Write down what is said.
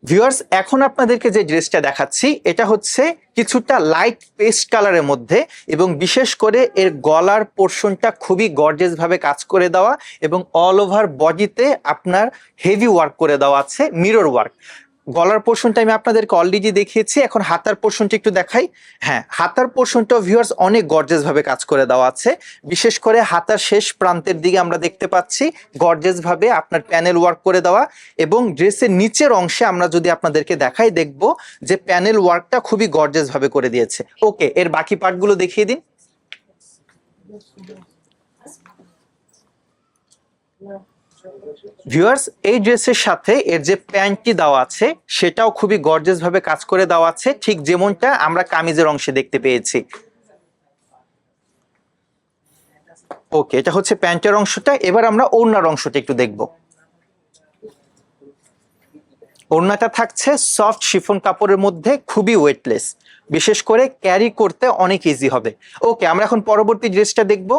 Viewers, এখন আপনাদেরকে যে ড্রেসটা দেখাচ্ছি এটা হচ্ছে কিছুটা লাইট পেস্ট কালারের মধ্যে, এবং বিশেষ করে এর গলার পোর্শনটা খুবই গর্জিয়াস ভাবে কাজ করে দেওয়া, এবং অল ওভার বডিতে আপনার হেভি ওয়ার্ক করে দেওয়া আছে, মিরর ওয়ার্ক। গলার পোর্শনটা আমি আপনাদেরকে অলরেডি দেখিয়েছি, এখন হাতার পোর্শনটা একটু দেখাই। হ্যাঁ, হাতার পোর্শনটা ভিউয়ার্স অনেক গর্জিয়াস ভাবে কাজ করে দেওয়া আছে। বিশেষ করে হাতার শেষ প্রান্তের দিকে আমরা দেখতে পাচ্ছি গর্জিয়াস ভাবে আপনার প্যানেল ওয়ার্ক করে দেওয়া, এবং ড্রেসের নিচের অংশে আমরা যদি আপনাদেরকে দেখাই দেখব যে প্যানেল ওয়ার্কটা খুবই গর্জিয়াস ভাবে করে দিয়েছে। ওকে, এর বাকি পার্টগুলো দেখিয়ে দিন। ভিউয়ার্স, এই ড্রেসের সাথে এর যে প্যান্টটি দেওয়া আছে সেটাও খুবই গর্জিয়াস ভাবে কাজ করে দেওয়া আছে, ঠিক যেমনটা আমরা কামিজের অংশে দেখতে পেয়েছি। ওকে, এটা হচ্ছে প্যান্টের অংশটা। এবার আমরা ওড়নার অংশটা একটু দেখব। ওড়নাটা থাকছে সফট শিফন কাপড়ের মধ্যে, খুবই ওয়েটলেস, বিশেষ করে ক্যারি করতে অনেক ইজি হবে। ওকে, আমরা এখন পরবর্তী ড্রেসটা দেখব।